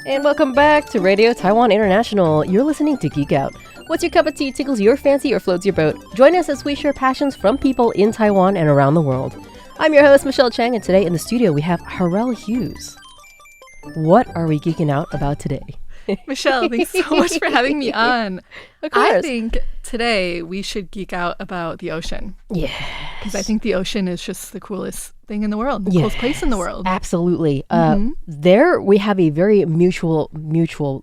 And welcome back to Radio Taiwan International. You're listening to Geek Out. What's your cup of tea, tickles your fancy, or floats your boat? Join us as we share passions from people in Taiwan and around the world. I'm your host, Michelle Chang, and today in the studio we have Herel Hughes. What are we geeking out about today? Michelle, thanks so much for having me on. Of course. I think today we should geek out about the ocean. Yes. Because I think the ocean is just the coolest thing in the world, the coolest place in the world. Absolutely. There we have a very mutual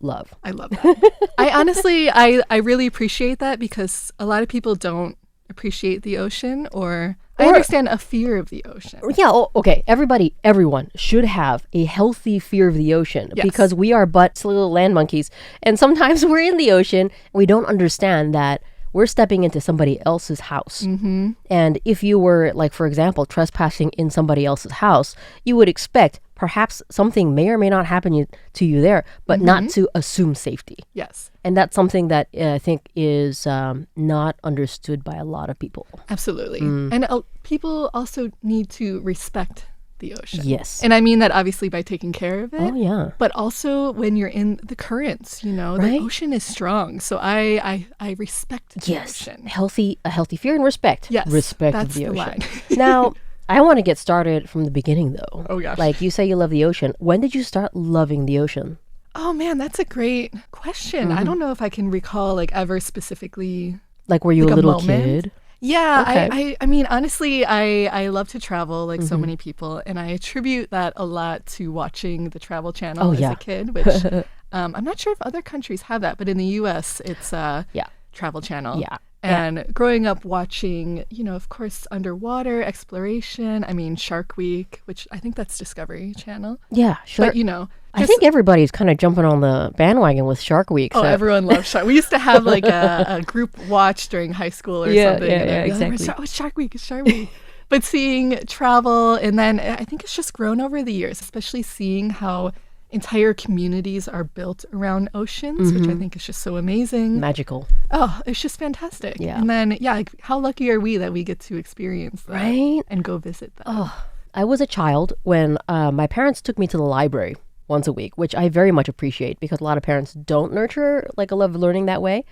love. I love that. I honestly, I really appreciate that because a lot of people don't appreciate the ocean or I understand a fear of the ocean. Yeah, okay. Everyone should have a healthy fear of the ocean because we are but little land monkeys. And sometimes we're in the ocean and we don't understand that we're stepping into somebody else's house. Mm-hmm. And if you were, like, for example, trespassing in somebody else's house, you would expect perhaps something may or may not happen to you there, but not to assume safety. Yes. And that's something that I think is not understood by a lot of people. Absolutely. And people also need to respect the ocean. Yes. And I mean that obviously by taking care of it. Oh, yeah. But also when you're in the currents, the ocean is strong. So I respect the ocean. A healthy fear and respect. Yes. Respect that's of the ocean. line. Now, I want to get started from the beginning, though. Oh, gosh. Like, you say you love the ocean. When did you start loving the ocean? Oh, man, that's a great question. I don't know if I can recall, ever specifically. Like, were you a little kid? Yeah, Okay. I mean, honestly, I love to travel like so many people, and I attribute that a lot to watching the Travel Channel as a kid, which I'm not sure if other countries have that, but in the U.S., it's Travel Channel. Yeah. And growing up watching, of course, underwater exploration. I mean, Shark Week, which I think that's Discovery Channel. Yeah, sure. But, I think everybody's kind of jumping on the bandwagon with Shark Week. Oh, everyone loves Shark. We used to have a group watch during high school or something. Yeah, exactly. It's Shark Week, it's Shark Week. But seeing travel, and then I think it's just grown over the years, especially seeing how entire communities are built around oceans, which I think is just so amazing. Magical. Oh, it's just fantastic. Yeah. And then, how lucky are we that we get to experience that and go visit that? Oh, I was a child when my parents took me to the library once a week, which I very much appreciate because a lot of parents don't nurture a love of learning that way.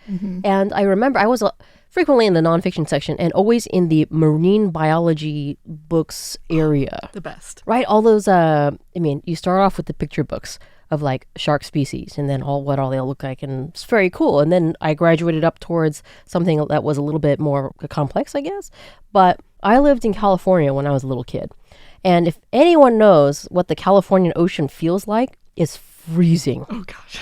And I remember I was frequently in the nonfiction section and always in the marine biology books area. The best. Right? All those, you start off with the picture books of shark species and then what all they'll look like, and it's very cool. And then I graduated up towards something that was a little bit more complex, I guess. But I lived in California when I was a little kid. And if anyone knows what the Californian ocean feels like, it's freezing. Oh, gosh.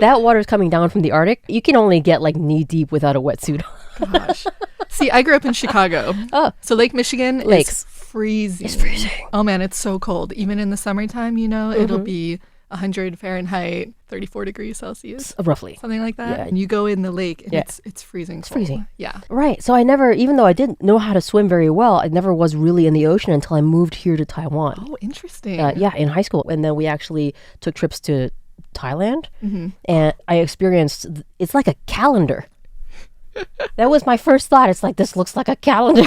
That water's coming down from the Arctic. You can only get knee deep without a wetsuit. Gosh. See, I grew up in Chicago. Oh. So Lake Michigan is freezing. It's freezing. Oh, man, it's so cold. Even in the summertime, it'll be 100 Fahrenheit, 34 degrees Celsius. Roughly. Something like that. Yeah. And you go in the lake and it's freezing. It's freezing. Yeah. Right. So I never, even though I didn't know how to swim very well, I never was really in the ocean until I moved here to Taiwan. Oh, interesting. In high school. And then we actually took trips to Thailand. And I experienced, it's like a calendar. That was my first thought. It's this looks like a calendar.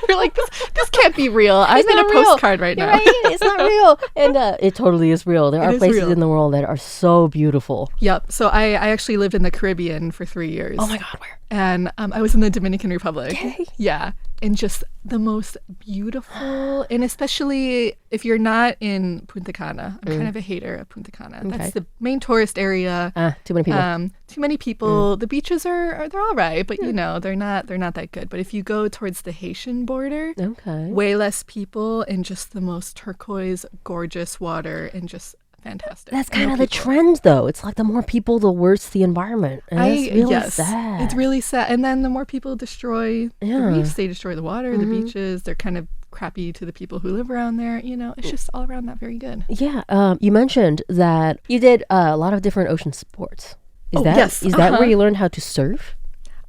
You're like, this can't be real. I'm in a postcard right now. Right? It's not real. And it totally is real. There are places in the world that are so beautiful. Yep. So I actually lived in the Caribbean for 3 years. Oh my God, where? And I was in the Dominican Republic. Okay. Yeah. And just the most beautiful, and especially if you're not in Punta Cana. I'm kind of a hater of Punta Cana. Okay. That's the main tourist area. Too many people. Too many people. The beaches are they're all right, but they're not that good. But if you go towards the Haitian border, way less people and just the most turquoise, gorgeous water and just fantastic. That's kind of the trend, though. It's the more people, the worse the environment. And it's really sad. It's really sad. And then the more people destroy the reefs, they destroy the water, the beaches. They're kind of crappy to the people who live around there. It's just all around not very good. Yeah. You mentioned that you did a lot of different ocean sports. Is that where you learned how to surf?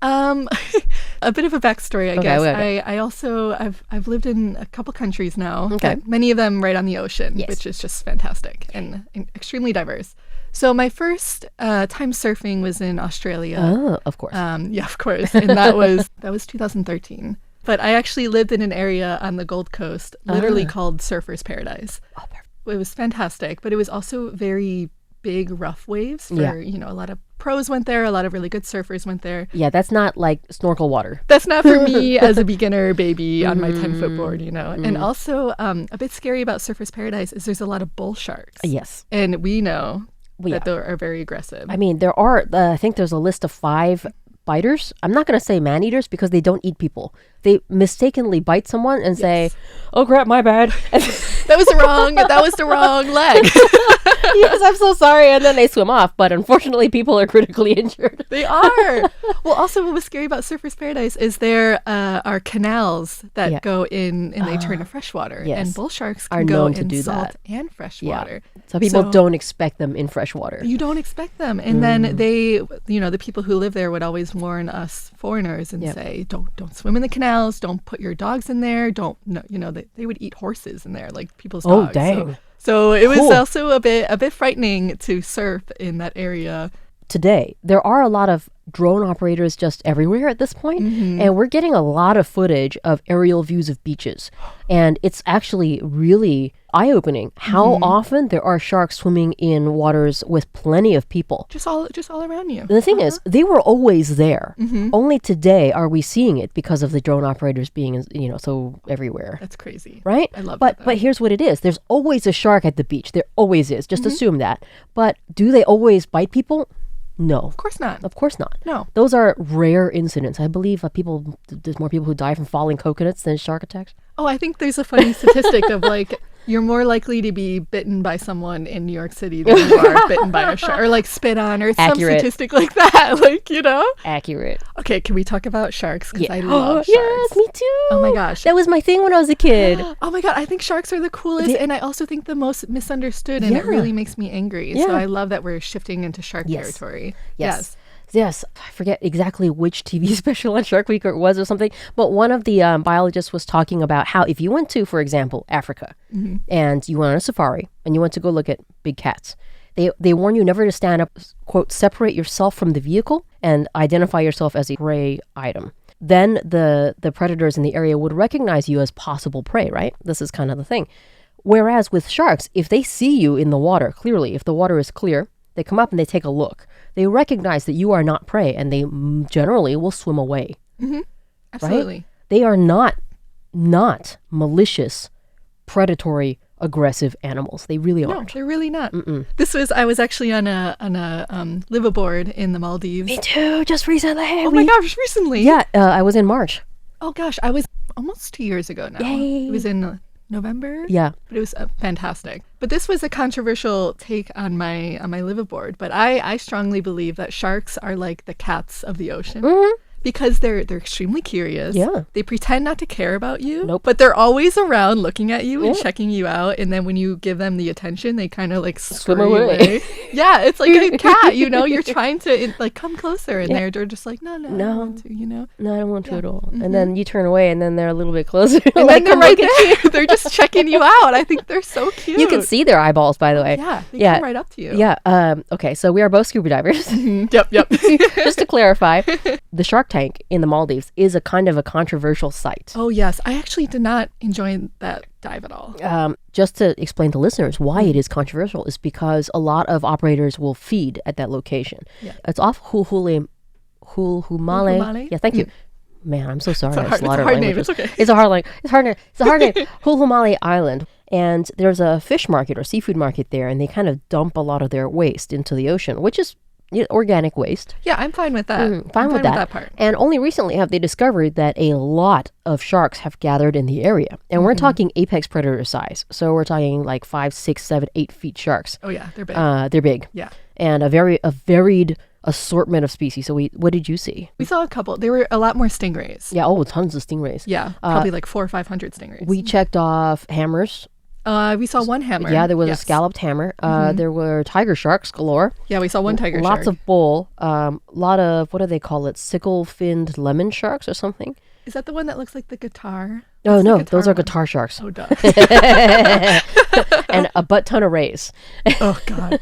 A bit of a backstory, I guess. Okay. I also I've lived in a couple countries now. Okay. Many of them right on the ocean, which is just fantastic and extremely diverse. So my first time surfing was in Australia. Oh, of course. Yeah, of course. And that was 2013. But I actually lived in an area on the Gold Coast, literally called Surfer's Paradise. Oh, perfect. It was fantastic, but it was also very big rough waves for, a lot of pros went there, a lot of really good surfers went there. Yeah, that's not like snorkel water. That's not for me as a beginner baby on my 10-foot board, And also a bit scary about Surfers Paradise is there's a lot of bull sharks. Yes. And we know that they are very aggressive. I mean, there are, I think there's a list of 5 biters. I'm not going to say man-eaters because they don't eat people. They mistakenly bite someone and say, "Oh crap, my bad." That was the wrong leg. Yes, I'm so sorry. And then they swim off. But unfortunately, people are critically injured. They are. Well, also what was scary about Surfers Paradise is there are canals that go in and they turn to freshwater. Yes. And bull sharks can go in do salt that. and freshwater. Yeah. So people don't expect them in freshwater. You don't expect them. And then they, the people who live there would always warn us foreigners and say, don't swim in the canals. Don't put your dogs in there. They would eat horses in there, like people's dogs. Oh, dang. So it was also a bit frightening to surf in that area. Today, there are a lot of drone operators just everywhere at this point, and we're getting a lot of footage of aerial views of beaches. And it's actually really eye-opening how often there are sharks swimming in waters with plenty of people. Just all around you. The thing is, they were always there. Only today are we seeing it because of the drone operators being, so everywhere. That's crazy. Right? I love that. But here's what it is. There's always a shark at the beach. There always is. Just assume that. But do they always bite people? No. Of course not. Of course not. No. Those are rare incidents. I believe there's more people who die from falling coconuts than shark attacks. Oh, I think there's a funny statistic of like you're more likely to be bitten by someone in New York City than you are bitten by a shark, or like spit on, or some statistic like that. Like, Accurate. Okay, can we talk about sharks? Because I love sharks. Yes, me too. Oh my gosh. That was my thing when I was a kid. Oh my God, I think sharks are the coolest, and I also think the most misunderstood, and it really makes me angry. So I love that we're shifting into shark territory. Yes, I forget exactly which TV special on Shark Week it was or something, but one of the biologists was talking about how if you went to, for example, Africa, and you went on a safari, and you went to go look at big cats, they warn you never to stand up, quote, separate yourself from the vehicle and identify yourself as a prey item. Then the predators in the area would recognize you as possible prey, right? This is kind of the thing. Whereas with sharks, if they see you in the water, clearly, if the water is clear, they come up and they take a look. They recognize that you are not prey, and they generally will swim away. Absolutely. Right? They are not malicious, predatory, aggressive animals. They really aren't. No, they're really not. I was actually on a liveaboard in the Maldives. Me too, just recently. Oh my gosh, recently? Yeah, I was in March. Oh gosh, I was almost 2 years ago now. Yay. It was in November. Yeah. But it was fantastic. But this was a controversial take on my liveaboard. But I strongly believe that sharks are like the cats of the ocean. Because they're extremely curious. Yeah. They pretend not to care about you. Nope. But they're always around looking at you and checking you out. And then when you give them the attention, they kind of like swim away. Yeah, it's like a cat, you're trying to like come closer. And they're just like, no, I don't want to, No, I don't want to at all. And then you turn away and then they're a little bit closer. And like, then they're right there. They're just checking you out. I think they're so cute. You can see their eyeballs, by the way. Yeah, they come right up to you. Yeah. Okay, so we are both scuba divers. Yep. Just to clarify, the shark tank in the Maldives is a kind of a controversial site. Oh, yes. I actually did not enjoy that dive at all. Just to explain to listeners why it is controversial is because a lot of operators will feed at that location. Yeah. It's off Hulhumale. Yeah, thank you. Man, I'm so sorry. It's a hard name. It's okay. It's a hard name. It's a hard name. Hulhumale Island. And there's a fish market or seafood market there, and they kind of dump a lot of their waste into the ocean, which is organic waste. Yeah, I'm fine with that. Fine with that part. And only recently have they discovered that a lot of sharks have gathered in the area. And we're talking apex predator size. So we're talking like 5, 6, 7, 8 feet sharks. Oh yeah, they're big. They're big. Yeah. And a varied assortment of species. So what did you see? We saw a couple. There were a lot more stingrays. Yeah, tons of stingrays. Yeah, probably like 400 or 500 stingrays. We checked off hammers. We saw one hammer. Yeah, there was a scalloped hammer. There were tiger sharks galore. Yeah, we saw one tiger shark. Lots of bull. Lot of, what do they call it? Sickle-finned lemon sharks or something? Is that the one that looks like the guitar? Oh, no, those are guitar sharks. Oh, duh. And a butt ton of rays. Oh, God.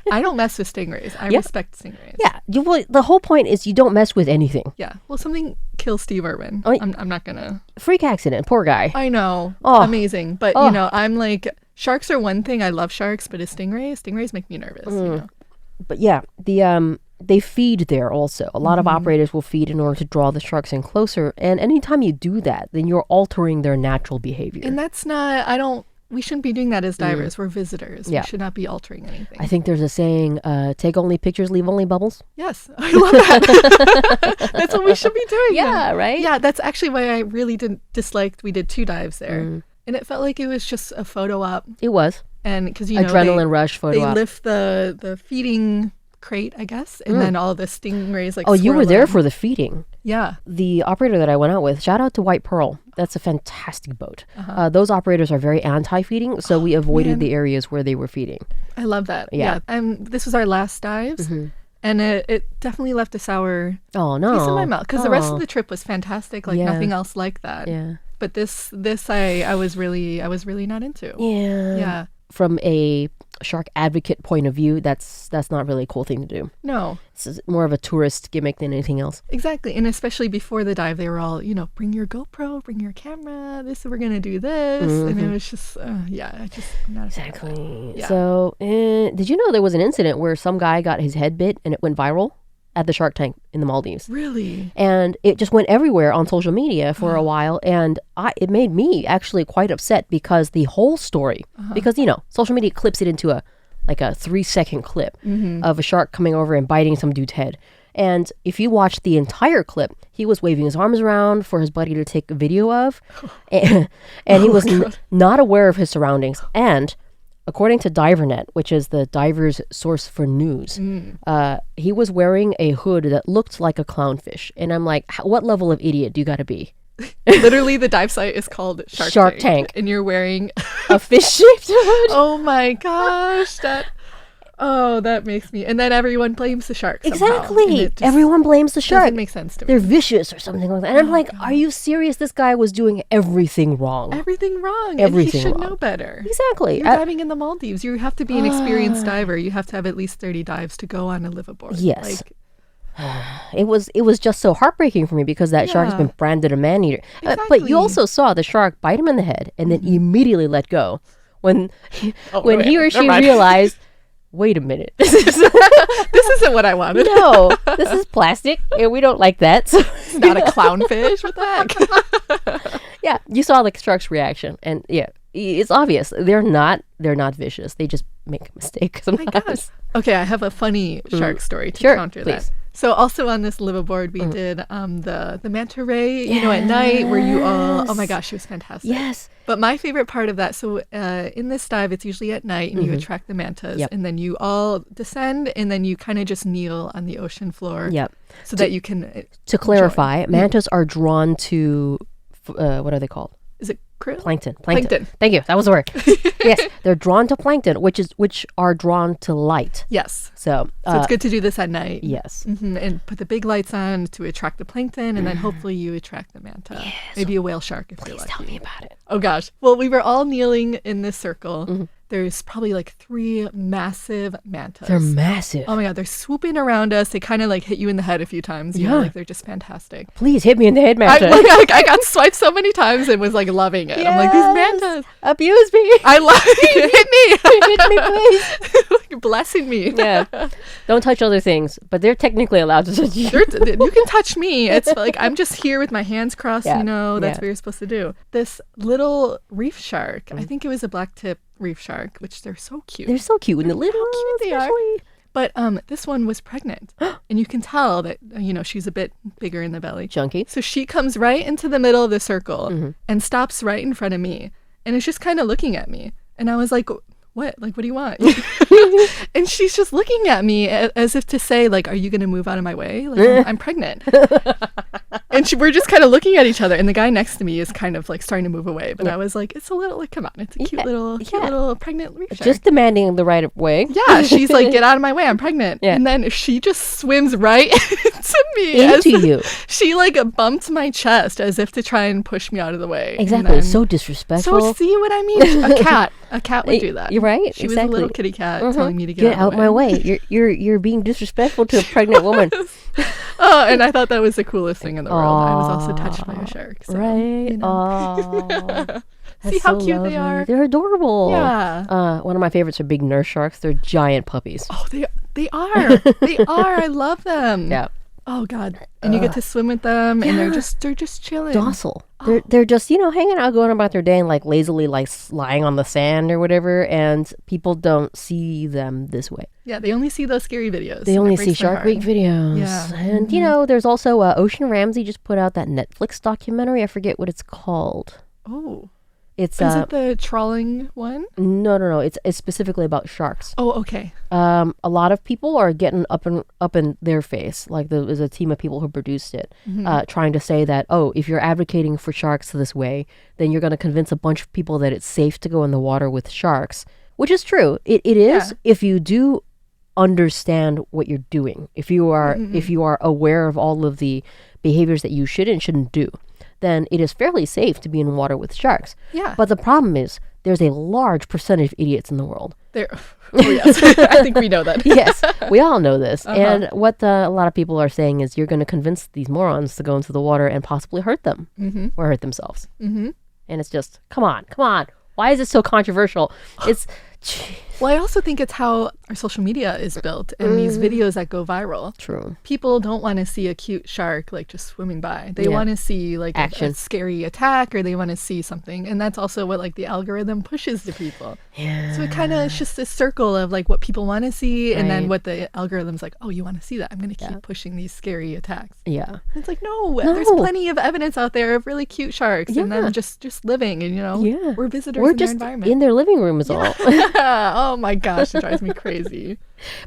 I don't mess with stingrays. I respect stingrays. Yeah. The whole point is you don't mess with anything. Yeah. Well, something kills Steve Irwin. I'm not going to. Freak accident. Poor guy. I know. Oh. Amazing. But, I'm like, sharks are one thing. I love sharks, but stingrays make me nervous. But yeah, they feed there also. A lot of operators will feed in order to draw the sharks in closer. And anytime you do that, then you're altering their natural behavior. And that's not, we shouldn't be doing that as divers. We're visitors. We should not be altering anything. I think there's a saying, take only pictures, leave only bubbles. Yes, I love that. That's what we should be doing. Yeah, right? Yeah, that's actually why I really didn't dislike, we did 2 dives there. And it felt like it was just a photo op. It was. And because, adrenaline rush photo op. They lift the feeding crate, I guess, and then all the stingrays like you were there for the feeding. Yeah. The operator that I went out with, shout out to White Pearl. That's a fantastic boat. Those operators are very anti-feeding, so we avoided the areas where they were feeding. I love that. Yeah. This was our last dives, and it definitely left a sour taste in my mouth because the rest of the trip was fantastic, like nothing else like that. Yeah. But this I was really not into. Yeah. Yeah. From a shark advocate point of view, that's not really a cool thing to do. No. It's more of a tourist gimmick than anything else. Exactly. And especially before the dive, they were all, bring your GoPro, bring your camera, we're going to do this. And it was just, I'm not exactly. Yeah. So, did you know there was an incident where some guy got his head bit and it went viral at the Shark Tank in the Maldives? Really? And it just went everywhere on social media for a while. And it made me actually quite upset because the whole story, because, social media clips it into a 3-second clip of a shark coming over and biting some dude's head. And if you watch the entire clip, he was waving his arms around for his buddy to take a video of. And he was not aware of his surroundings. And according to DiverNet, which is the diver's source for news, he was wearing a hood that looked like a clownfish. And I'm like, what level of idiot do you got to be? Literally, the dive site is called Shark Tank. And you're wearing a fish-shaped hood. Oh my gosh. That makes me... And then everyone blames the shark somehow. Exactly. Everyone blames the shark. Doesn't make sense to me. They're vicious or something like that. And I'm like, God. Are you serious? This guy was doing everything wrong. Everything wrong. Everything and he should wrong. know better. Exactly. You're diving in the Maldives. You have to be an experienced diver. You have to have at least 30 dives to go on a liveaboard. Yes. It was just so heartbreaking for me because that shark has been branded a man-eater. Exactly. But you also saw the shark bite him in the head and then immediately let go when he or she realized, wait a minute, this isn't what I wanted. No, this is plastic and we don't like that. So it's not a clownfish. What the heck? Yeah, you saw the shark's reaction, and it's obvious they're not vicious. They just make a mistake sometimes. My gosh. Okay, I have a funny shark story to counter that. So also on this liveaboard, we did the manta ray, at night where you all, oh my gosh, it was fantastic. Yes. But my favorite part of that, so in this dive, it's usually at night and you attract the mantas and then you all descend and then you kind of just kneel on the ocean floor. Yep. So that you can To clarify, mantas are drawn to, what are they called? Is it krill? Plankton. Thank you. That was the word. Yes, they're drawn to plankton, which are drawn to light. Yes. So it's good to do this at night. Yes. And put the big lights on to attract the plankton, and then hopefully you attract the manta. Yes. Maybe a whale shark if you're lucky. Please tell me about it. Oh gosh. Well, we were all kneeling in this circle. There's probably like 3 massive mantas. They're massive. Oh my God, they're swooping around us. They kind of like hit you in the head a few times. They're just fantastic. Please hit me in the head, manta. I got swiped so many times and was like loving it. Yes. I'm like, these mantas. Abuse me. I love it. Hit me, please. Like blessing me. Yeah. Don't touch other things, but they're technically allowed to touch you. You can touch me. It's like I'm just here with my hands crossed, that's what you're supposed to do. This little reef shark, I think it was a black tip reef shark, which they're so cute. They're so cute. And the little, how cute they are. But this one was pregnant. And you can tell that, she's a bit bigger in the belly. Chunky. So she comes right into the middle of the circle and stops right in front of me. And is just kind of looking at me. And I was like, what? Like, what do you want? And she's just looking at me as if to say, like, are you going to move out of my way? Like, I'm pregnant. And we're just kind of looking at each other. And the guy next to me is kind of like starting to move away. But I was like, it's a little, like, come on. It's a cute little pregnant reef shark. Just demanding the right of way. Yeah. She's like, get out of my way. I'm pregnant. Yeah. And then she just swims right into me. Into you. She like bumped my chest as if to try and push me out of the way. Exactly. It's so disrespectful. So see what I mean? A cat would do that. You're right. She was a little kitty cat telling me to get out my way. You're being disrespectful to a pregnant woman. Oh, and I thought that was the coolest thing in the world. I was also touched by a shark. So, right. Oh. See how cute they are. They're adorable. Yeah. One of my favorites are big nurse sharks. They're giant puppies. Oh, They are. They are. I love them. Yeah. Oh God. And you get to swim with them, and they're just chilling. Docile. They're just, hanging out, going about their day and like lazily like lying on the sand or whatever, and people don't see them this way. Yeah, they only see those scary videos. They only see Shark Week videos. Yeah. And there's also Ocean Ramsey just put out that Netflix documentary. I forget what it's called. Oh. Is it the trawling one? No. It's specifically about sharks. Oh, okay. A lot of people are getting up in their face. Like there's a team of people who produced it, trying to say that, if you're advocating for sharks this way, then you're going to convince a bunch of people that it's safe to go in the water with sharks, which is true. It is if you do understand what you're doing. If you are aware of all of the behaviors that you should and shouldn't do, then it is fairly safe to be in water with sharks. Yeah. But the problem is there's a large percentage of idiots in the world. Oh, yes. I think we know that. Yes, we all know this. And what a lot of people are saying is you're going to convince these morons to go into the water and possibly hurt them or hurt themselves. Mm-hmm. And it's just, come on. Why is it so controversial? Well, I also think it's how our social media is built and these videos that go viral. True. People don't want to see a cute shark like just swimming by. They want to see like a scary attack, or they want to see something. And that's also what like the algorithm pushes to people. Yeah. So it kind of is just this circle of like what people want to see, and then what the algorithm's like, oh, you want to see that? I'm going to keep pushing these scary attacks. Yeah. And it's like, no, there's plenty of evidence out there of really cute sharks and them just living, and we're visitors in their environment. In their living room is all. Oh my gosh, it drives me crazy.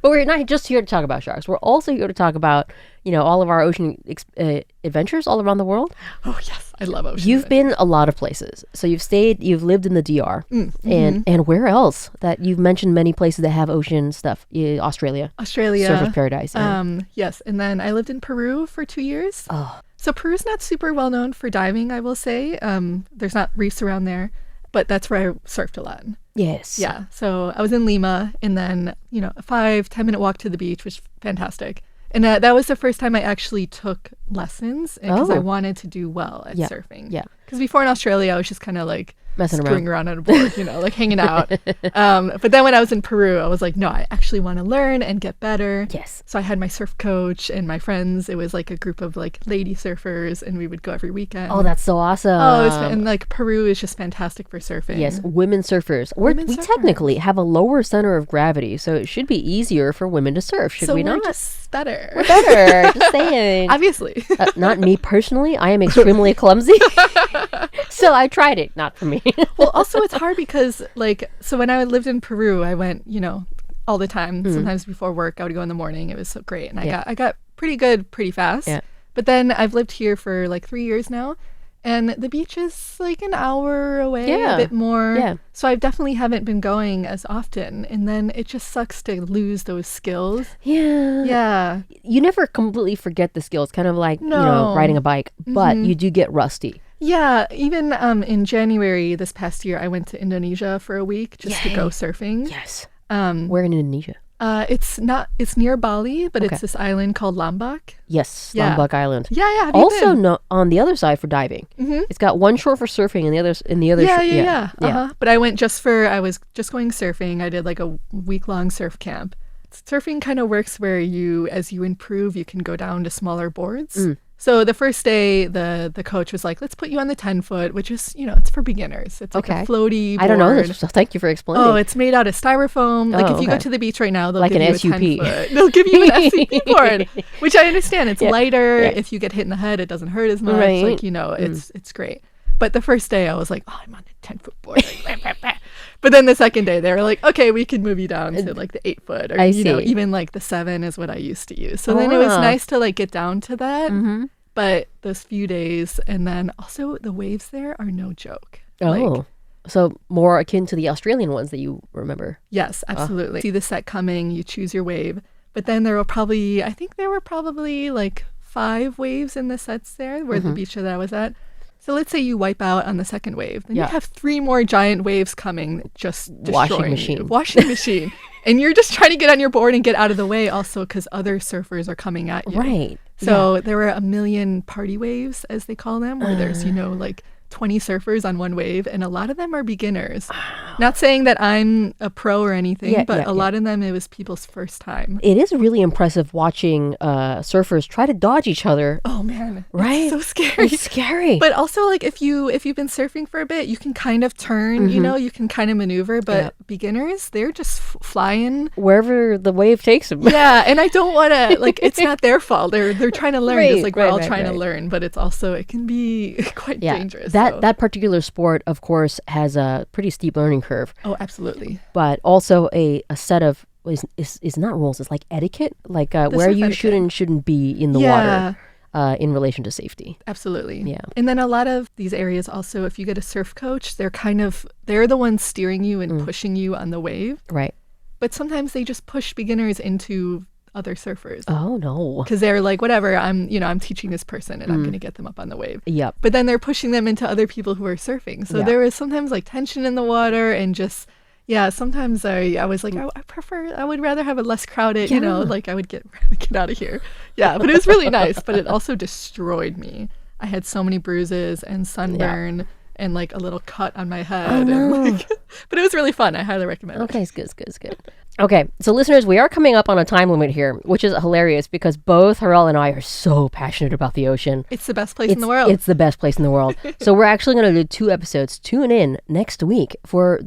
But we're not just here to talk about sharks. We're also here to talk about, all of our ocean adventures all around the world. Oh yes, I love ocean. You've been a lot of places. So you've lived in the DR. And where else? That you've mentioned many places that have ocean stuff. Australia. Surfer's paradise. Yes. And then I lived in Peru for 2 years. Oh. So Peru's not super well known for diving, I will say. There's not reefs around there, but that's where I surfed a lot. Yes. Yeah. So I was in Lima, and then, a 5-10 minute walk to the beach was fantastic. And that was the first time I actually took lessons because I wanted to do well at surfing. Yeah. Because before in Australia, I was just kind of like messing screwing around on a board, like hanging out. But then when I was in Peru, I was like, no, I actually want to learn and get better. Yes. So I had my surf coach and my friends. It was like a group of like lady surfers, and we would go every weekend. Oh, that's so awesome. And like Peru is just fantastic for surfing. Yes, women surfers. We technically have a lower center of gravity, so it should be easier for women to surf, should we not? We're just better. We're better, just saying. Obviously. Not me personally. I am extremely clumsy. So I tried it. Not for me. Well, also it's hard because so when I lived in Peru, I went, all the time. Sometimes before work, I would go in the morning. It was so great. And I got pretty good pretty fast. Yeah. But then I've lived here for like 3 years now. And the beach is like an hour away, a bit more. Yeah. So I definitely haven't been going as often. And then it just sucks to lose those skills. Yeah. Yeah. You never completely forget the skills, kind of like, riding a bike. But you do get rusty. Yeah. Even in January this past year, I went to Indonesia for a week just to go surfing. Yes. Where in Indonesia? It's near Bali, but it's this island called Lombok. Yes, Lombok Island. Yeah. Have also, no, on the other side for diving. Mm-hmm. It's got one shore for surfing and the other Yeah. Uh-huh. But I went I was just going surfing. I did like a week-long surf camp. Surfing kind of works where as you improve, you can go down to smaller boards. So the first day, the coach was like, let's put you on the 10-foot, which is, it's for beginners. It's like a floaty board. I don't know this, so thank you for explaining. Oh, it's made out of styrofoam. Like if you go to the beach right now, they'll give you an SUP. a 10-foot. They'll give you an SUP board, which I understand. It's lighter. Yeah. If you get hit in the head, it doesn't hurt as much. Right. Like, it's great. But the first day, I was like, oh, I'm on a 10-foot board. But then the second day, they were like, okay, we can move you down to like the 8-foot, or even like the 7 is what I used to use. So then it was nice to like get down to that. Mm-hmm. But those few days, and then also the waves there are no joke. Oh, so more akin to the Australian ones that you remember. Yes, absolutely. See the set coming, you choose your wave. But then there were probably like 5 waves in the sets there, where the beach that I was at. So let's say you wipe out on the second wave. Then you have 3 more giant waves coming, just destroying you. Washing machine. And you're just trying to get on your board and get out of the way also because other surfers are coming at you. Right. So there were a million party waves, as they call them, where there's, like 20 surfers on one wave, and a lot of them are beginners. Not saying that I'm a pro or anything, but a lot of them, it was people's first time. It is really impressive watching surfers try to dodge each other. Oh man, right? It's so scary. It's scary. But also, like, if you've been surfing for a bit, you can kind of turn, you know, you can kind of maneuver. But beginners, they're just flying wherever the wave takes them. Yeah, and I don't want to, like, it's not their fault. They're trying to learn, just like we're all trying to learn. But it's also, it can be quite dangerous. That particular sport, of course, has a pretty steep learning curve. Oh, absolutely. But also a set of is not rules. It's like etiquette, like where you should and shouldn't be in the water in relation to safety. Absolutely. Yeah. And then a lot of these areas also, if you get a surf coach, they're the ones steering you and pushing you on the wave. Right. But sometimes they just push beginners into other surfers. Oh no. Because they're like, whatever, I'm teaching this person and I'm going to get them up on the wave. Yep. But then they're pushing them into other people who are surfing. So there was sometimes like tension in the water and just, sometimes I was like, I would rather have it less crowded, you know, like I would get out of here. Yeah, but it was really nice, but it also destroyed me. I had so many bruises and sunburn and like a little cut on my head. Oh, no. And but it was really fun. I highly recommend it. Okay, it's good. Okay, so listeners, we are coming up on a time limit here, which is hilarious because both Herel and I are so passionate about the ocean. It's the best place in the world. It's the best place in the world. So we're actually going to do 2 episodes. Tune in next week for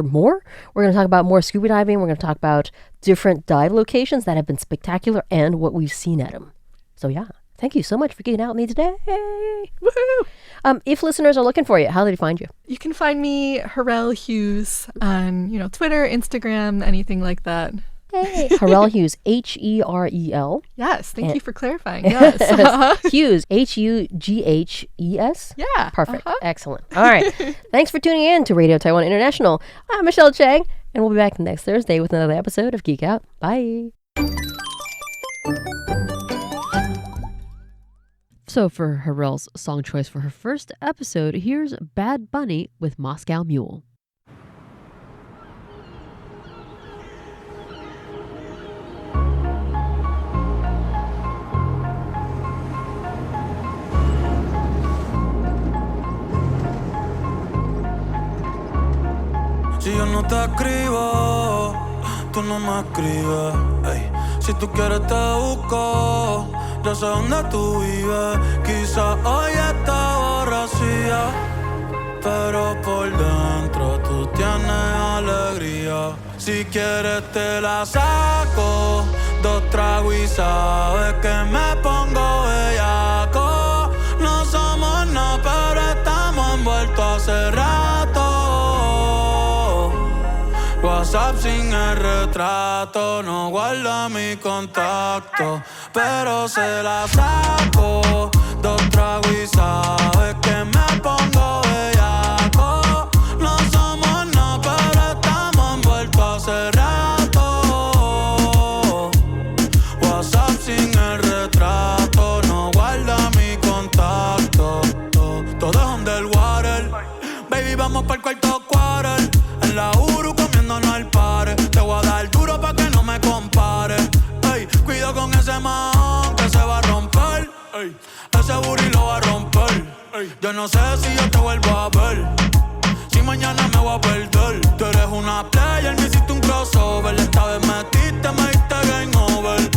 more. We're going to talk about more scuba diving. We're going to talk about different dive locations that have been spectacular and what we've seen at them. So yeah, thank you so much for getting out with me today. Woohoo! If listeners are looking for you, how do they find you? You can find me, Herel Hughes, on Twitter, Instagram, anything like that. Hey. Herel Hughes, Herel. Yes, thank you for clarifying. Yes. Hughes, Hughes. Yeah. Perfect. Excellent. All right. Thanks for tuning in to Radio Taiwan International. I'm Michelle Chang, and we'll be back next Thursday with another episode of Geek Out. Bye. So for Herel's song choice for her first episode, here's Bad Bunny with Moscow Mule. Si yo no te escribo, tú no me escribes. Ey. Si tú quieres te busco, yo sé dónde tú vives. Quizás hoy está borracía, pero por dentro tú tienes alegría. Si quieres te la saco, 2 tragos y sabes que me pongo bellaco. No somos nada, pero estamos envueltos hace rato. WhatsApp sin el retrato, no guarda mi contacto, pero se la saco, 2 tragos y sabes que me pongo bellaco. No somos nada, pero estamos envueltos hace rato. WhatsApp sin el retrato, no guarda mi contacto. Todo es underwater, baby, vamos pa'l cuarto quarter. En la Uru comiéndonos al pare. Te voy a dar duro pa' que no me compare. Ey, cuido con ese man que se va a romper. Ey, ese booty lo va a romper. Ey, yo no sé si yo te vuelvo a ver. Si mañana me voy a perder. Tú eres una player, me hiciste un crossover. Esta vez metiste, me diste game over.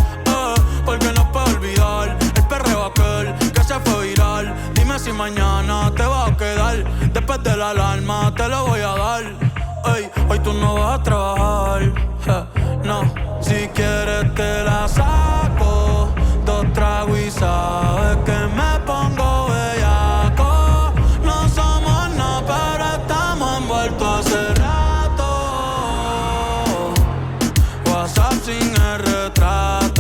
Porque no puedo olvidar el perreo aquel que se fue viral. Dime si mañana te vas a quedar. Después de la alarma te lo voy a dar. Ey, hoy tú no vas a trabajar, no. Si quieres te la saco, 2 tragos y sabes que me pongo bellaco. No somos nada, pero estamos envueltos hace rato. WhatsApp sin el retrato.